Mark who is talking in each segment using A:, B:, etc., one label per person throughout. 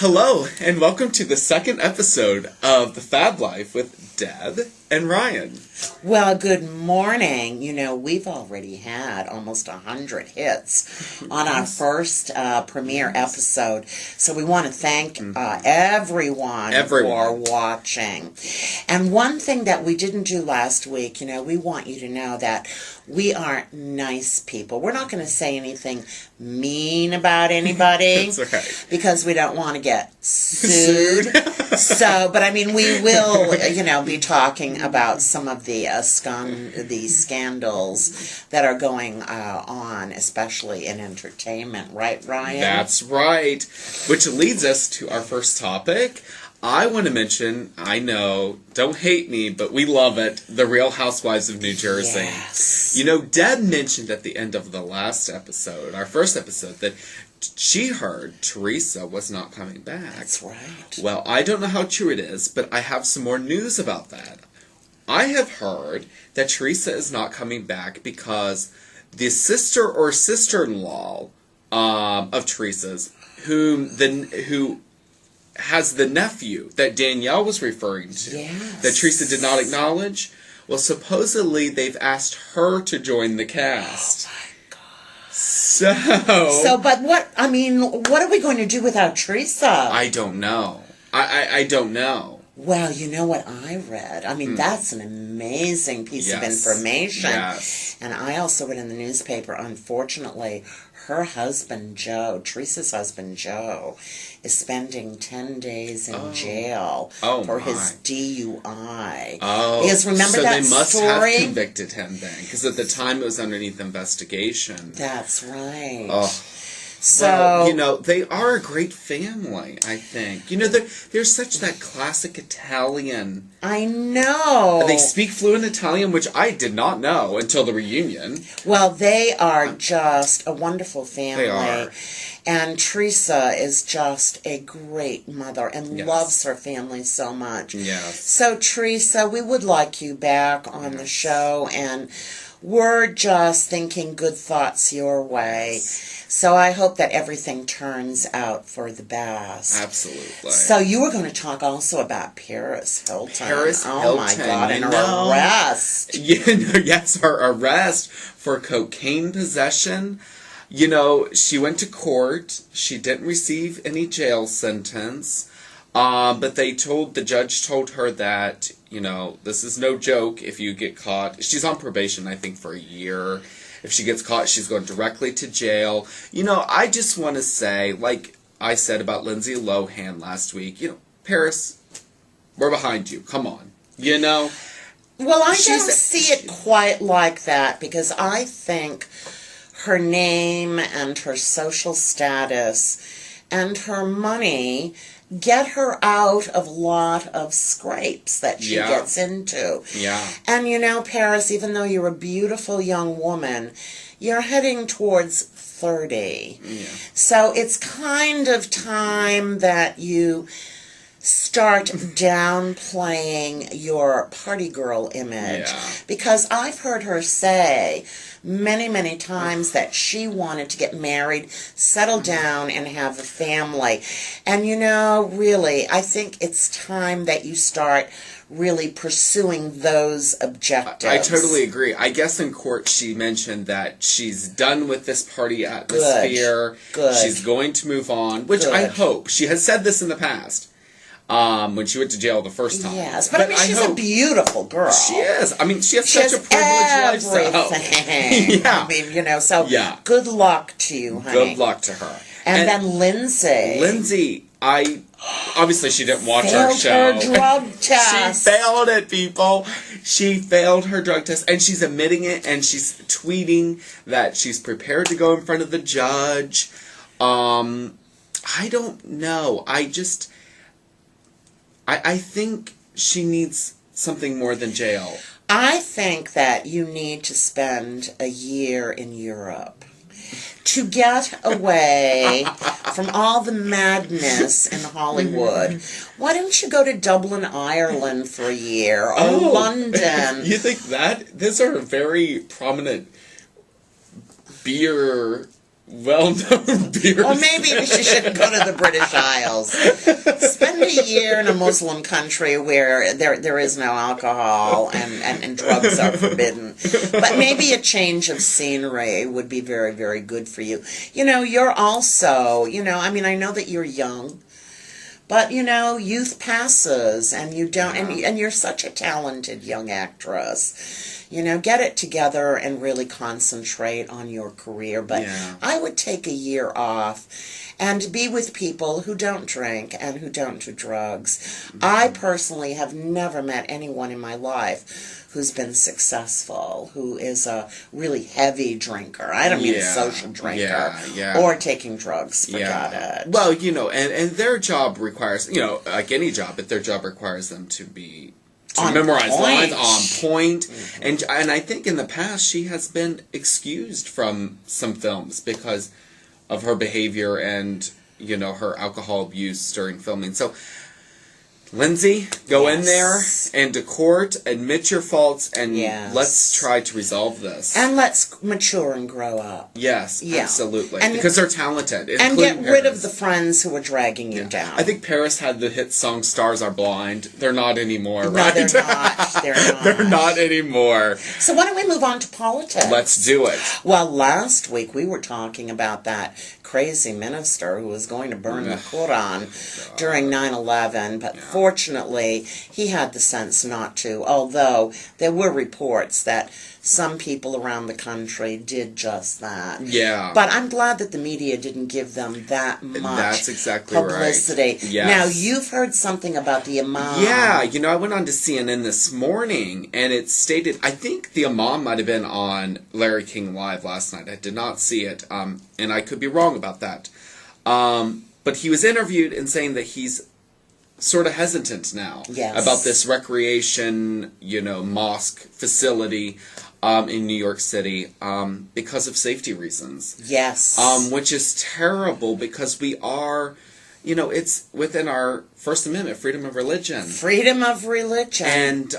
A: Hello, and welcome to the second episode of The Fab Life with Deb and Ryan.
B: Well, good morning. You know, we've already had almost 100 hits on our first premiere episode. So we want to thank everyone for watching. And one thing that we didn't do last week, you know, we want you to know that we are nice people. We're not going to say anything mean about anybody.
A: That's right.
B: Because we don't want to get sued. But I mean, we will, you know, be talking about some of the scandals that are going on, especially in entertainment. Right, Ryan?
A: That's right. Which leads us to our first topic. I want to mention, I know, don't hate me, but we love it, The Real Housewives of New Jersey.
B: Yes.
A: You know, Deb mentioned at the end of the last episode, our first episode, that she heard Teresa was not coming back.
B: That's right.
A: Well, I don't know how true it is, but I have some more news about that. I have heard that Teresa is not coming back because the sister or sister-in-law of Teresa's, who has the nephew that Danielle was referring to, that Teresa did not acknowledge, well, supposedly they've asked her to join the cast.
B: Oh, my God.
A: But
B: what are we going to do without Teresa?
A: I don't know. I don't know.
B: Well, you know what I read? I mean, that's an amazing piece of information.
A: Yes.
B: And I also read in the newspaper, unfortunately, her husband, Joe, Teresa's husband, Joe, is spending 10 days in jail for his DUI. Because remember that story?
A: So they must have convicted him then, because at the time it was underneath investigation.
B: That's right.
A: Oh.
B: So,
A: well, you know, they are a great family, I think. You know, they're such that classic Italian.
B: I know.
A: They speak fluent Italian, which I did not know until the reunion.
B: Well, they are just a wonderful family.
A: They are.
B: And Teresa is just a great mother and loves her family so much.
A: Yes.
B: So, Teresa, we would like you back on the show, and we're just thinking good thoughts your way. So I hope that everything turns out for the best.
A: Absolutely.
B: So you were going to talk also about Paris Hilton.
A: Hilton.
B: Oh my God, and her arrest.
A: Yes, her arrest for cocaine possession. You know, she went to court. She didn't receive any jail sentence. But the judge told her that, you know, this is no joke if you get caught. She's on probation, I think, for a year. If she gets caught, she's going directly to jail. You know, I just want to say, like I said about Lindsay Lohan last week, you know, Paris, we're behind you. Come on. You know?
B: Well, I don't see it quite like that, because I think her name and her social status and her money get her out of a lot of scrapes that she gets into.
A: Yeah.
B: And you know, Paris, even though you're a beautiful young woman, you're heading towards 30.
A: Yeah.
B: So it's kind of time that you start downplaying your party girl image.
A: Yeah.
B: Because I've heard her say many, many times that she wanted to get married, settle down, and have a family. And you know, really, I think it's time that you start really pursuing those objectives.
A: I totally agree. I guess in court she mentioned that she's done with this party atmosphere.
B: Good.
A: She's going to move on, which I hope. She has said this in the past. When she went to jail the first time.
B: Yes, but I mean, she's a beautiful girl.
A: She is. I mean, she has such a privileged lifestyle.
B: Yeah. I mean, you know, so good luck to you, honey.
A: Good luck to her.
B: And then Lindsay.
A: Lindsay, obviously she didn't watch our show.
B: Failed her drug test.
A: She failed it, people. She failed her drug test, and she's admitting it, and she's tweeting that she's prepared to go in front of the judge. I don't know. I think she needs something more than jail.
B: I think that you need to spend a year in Europe to get away from all the madness in Hollywood. Why don't you go to Dublin, Ireland for a year, or London?
A: You think that? These are very prominent beer well-known beer.
B: Or maybe she shouldn't go to the British Isles. Spend a year in a Muslim country where there is no alcohol and drugs are forbidden. But maybe a change of scenery would be very, very good for you. You know, you're also, I mean, I know that you're young. But, youth passes, and you don't, and you're such a talented young actress. Get it together and really concentrate on your career. But I would take a year off and be with people who don't drink and who don't do drugs. Mm-hmm. I personally have never met anyone in my life who's been successful, who is a really heavy drinker. I don't mean a social drinker. Or taking drugs, forgot it.
A: Well, and their job requires, like any job, but their job requires them to memorize lines on point. Mm-hmm. And I think in the past she has been excused from some films because of her behavior and, her alcohol abuse during filming. So, Lindsay, go in there and to court, admit your faults, and let's try to resolve this.
B: And let's mature and grow up.
A: Yes, absolutely. And because they're talented.
B: And get rid of the friends who are dragging you down.
A: I think Paris had the hit song Stars Are Blind. They're not anymore, right?
B: No, they're not. They're not.
A: They're not anymore.
B: So why don't we move on to politics?
A: Let's do it.
B: Well, last week we were talking about that crazy minister who was going to burn the Quran during 9/11, but fortunately he had the sense not to, although there were reports that some people around the country did just that.
A: Yeah.
B: But I'm glad that the media didn't give them that much
A: That's exactly
B: publicity.
A: Right. Yes.
B: Now, you've heard something about the imam.
A: Yeah, I went on to CNN this morning, and it stated, I think the imam might have been on Larry King Live last night. I did not see it, and I could be wrong about that. But he was interviewed and saying that he's sort of hesitant now about this recreation, mosque facility in New York City because of safety reasons.
B: Yes.
A: Which is terrible because we are, it's within our First Amendment, freedom of religion.
B: Freedom of religion.
A: And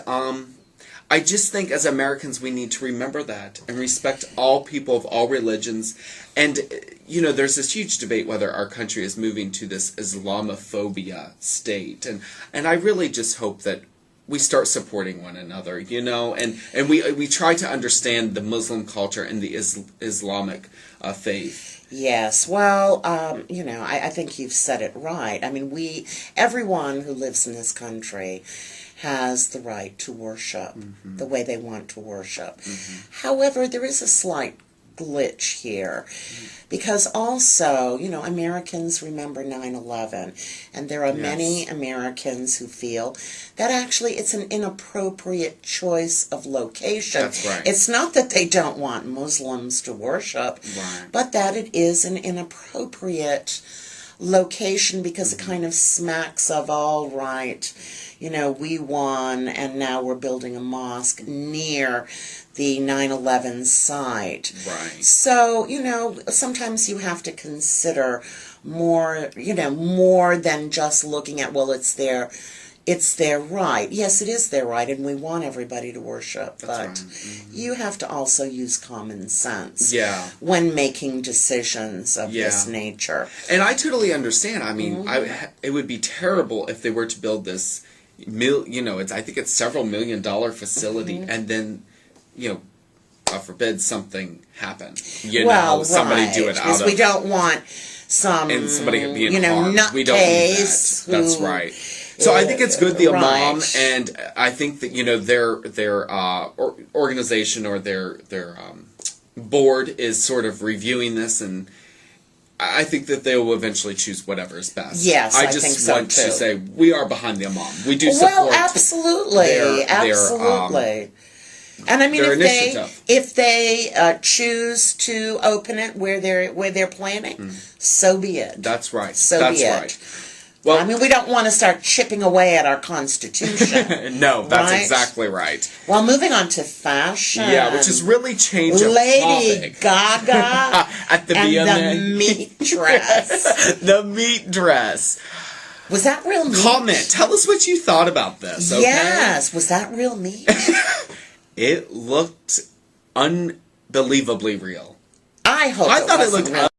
A: I just think as Americans we need to remember that and respect all people of all religions. And, there's this huge debate whether our country is moving to this Islamophobia state. And I really just hope that we start supporting one another, and we try to understand the Muslim culture and the Islamic faith.
B: Yes, well, I think you've said it right. I mean, everyone who lives in this country has the right to worship the way they want to worship. Mm-hmm. However, there is a slight glitch here because also, Americans remember 9/11, and there are many Americans who feel that actually it's an inappropriate choice of location.
A: That's right.
B: It's not that they don't want Muslims to worship, but that it is an inappropriate location because it kind of smacks of, all right, we won and now we're building a mosque near the 9/11 site.
A: Right.
B: So, sometimes you have to consider more than just looking at, well, it's their right. Yes, it is their right, and we want everybody to worship. But you have to also use common sense when making decisions of this nature.
A: And I totally understand. I mean, it would be terrible if they were to build this, I think it's several $1 million facility, and then, God forbid something happen. Somebody do it out of...
B: Because we don't want
A: somebody being harmed. We don't need that. That's right. So I think it's good the imam, and I think that their organization or their board is sort of reviewing this, and I think that they will eventually choose whatever is best.
B: Yes, I
A: just
B: think so
A: want
B: too.
A: to say we are behind the imam. We do support.
B: Well, absolutely, absolutely. And I mean, if they choose to open it where they're planning, so be it.
A: That's right.
B: That's right. Well, I mean, we don't want to start chipping away at our Constitution.
A: No, that's exactly right.
B: Well, moving on to fashion.
A: Yeah, which has really changed our
B: Lady
A: topic.
B: Gaga
A: at the
B: and the meat dress.
A: The meat dress.
B: Was that real meat?
A: Comment. Tell us what you thought about this, okay?
B: Yes. Was that real meat?
A: It looked unbelievably real.
B: I thought it looked real.